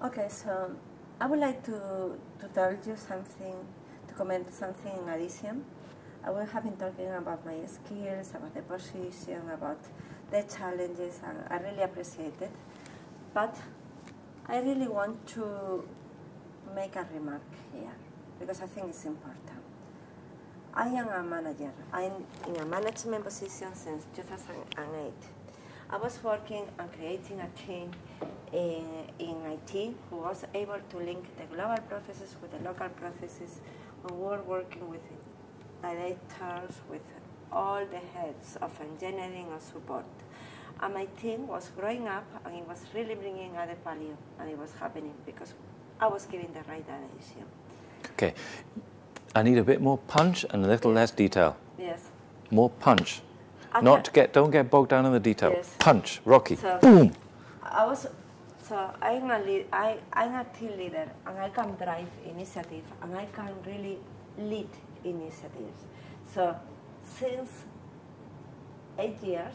Okay, so I would like to tell you something, to comment something in addition. I will have been talking about my skills, about the position, about the challenges, and I really appreciate it. But I really want to make a remark here, because I think it's important. I am a manager. I'm in a management position since 2008. I was working on creating a team in IT who was able to link the global processes with the local processes. We were working with directors, with all the heads of engineering and support. And my team was growing up, and it was really bringing added value, and it was happening because I was giving the right direction. Okay, I need a bit more punch and a little less detail. Yes. More punch. Okay. Don't get bogged down in the detail. Yes. Punch, Rocky. So, boom. I'm a team leader, and I can drive initiative, and I can really lead initiatives. So since 8 years,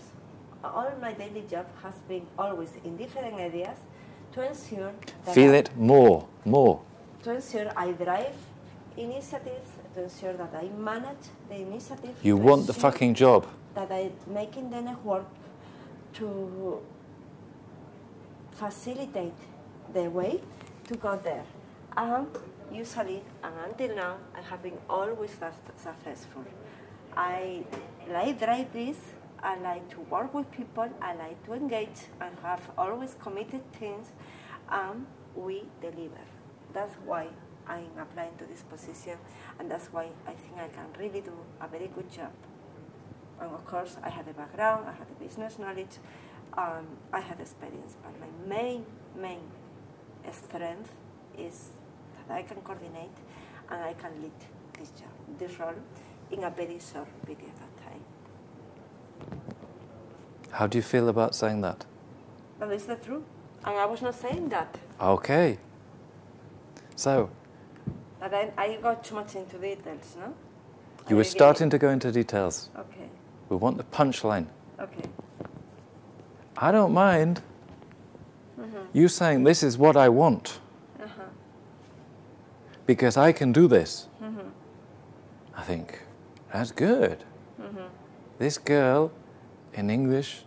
all my daily job has been always in different areas to ensure that Feel it more. To ensure I drive initiatives, to ensure that I manage the initiative. You want the fucking job. That I'm making the network to facilitate the way to go there. And usually, and until now, I have been always successful. I like drive this, I like to work with people, I like to engage, and have always committed teams, and we deliver. That's why I'm applying to this position, and that's why I think I can really do a very good job. And of course, I have the background, I have the business knowledge, I have experience, but my main strength is that I can coordinate and I can lead this job, this role, in a very short period of time. How do you feel about saying that? That is the truth, and I was not saying that. Okay. So. But I got too much into details, no? You were starting to go into details. Okay. We want the punchline. Okay. I don't mind you saying this is what I want because I can do this. I think that's good. This girl in English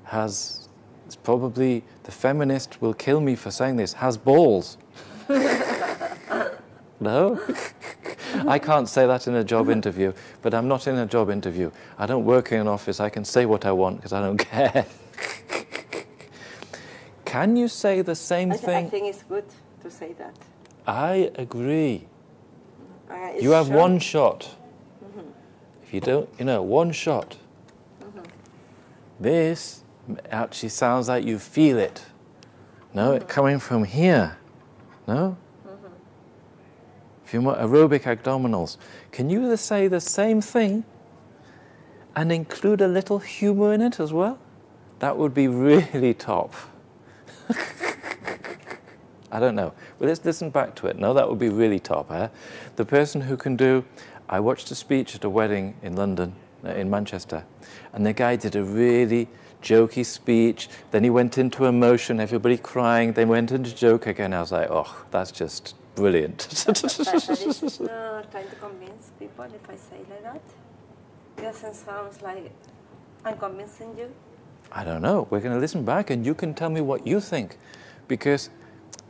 has, it's probably, the feminist will kill me for saying this, has balls. No? I can't say that in a job interview, but I'm not in a job interview. I don't work in an office. I can say what I want because I don't care. Can you say the same thing? I think it's good to say that. I agree. You have one shot. If you don't, one shot. This actually sounds like you feel it. No, it's coming from here. No? If you want aerobic abdominals, can you say the same thing and include a little humor in it as well? That would be really top. I don't know. Well, let's listen back to it. No, that would be really top. The person who can do... I watched a speech at a wedding in London, in Manchester, and the guy did a really jokey speech. Then he went into emotion, everybody crying. Then went into joke again. I was like, oh, that's just... brilliant. But it's not trying to convince people if I say like that. It doesn't sound like I'm convincing you. I don't know. We're going to listen back and you can tell me what you think. Because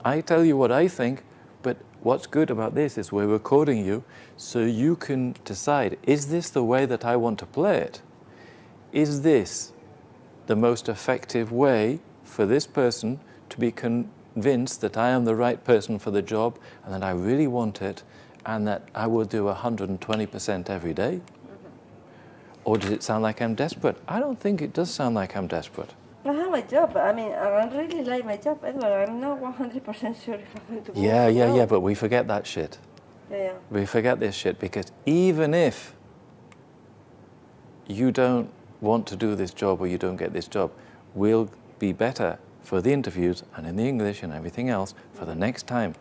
I tell you what I think, but what's good about this is we're recording you so you can decide, is this the way that I want to play it? Is this the most effective way for this person to be convinced that I am the right person for the job and that I really want it and that I will do 120% every day? Or does it sound like I'm desperate? I don't think it does sound like I'm desperate. I have my job. I mean, I really like my job, Edward. I'm not 100% sure if I'm going to move. Yeah, but we forget that shit. Yeah. We forget this shit because even if you don't want to do this job or you don't get this job, we'll be better for the interviews and in the English and everything else for the next time.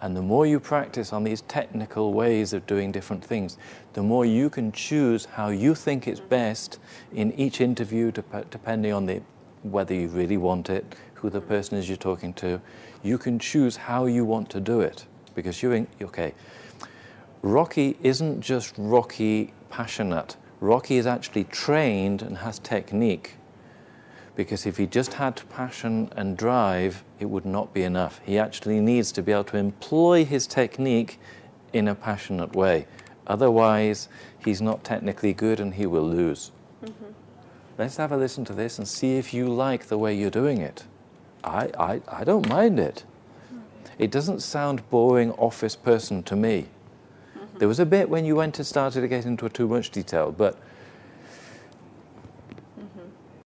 And the more you practice on these technical ways of doing different things, the more you can choose how you think it's best in each interview, depending on whether you really want it, who the person is you're talking to. You can choose how you want to do it, because okay, Rocky isn't just Rocky passionate. Rocky is actually trained and has technique, because if he just had passion and drive, it would not be enough. He actually needs to be able to employ his technique in a passionate way. Otherwise, he's not technically good and he will lose. Let's have a listen to this and see if you like the way you're doing it. I don't mind it. It doesn't sound boring office person to me. There was a bit when you started to get into too much detail, but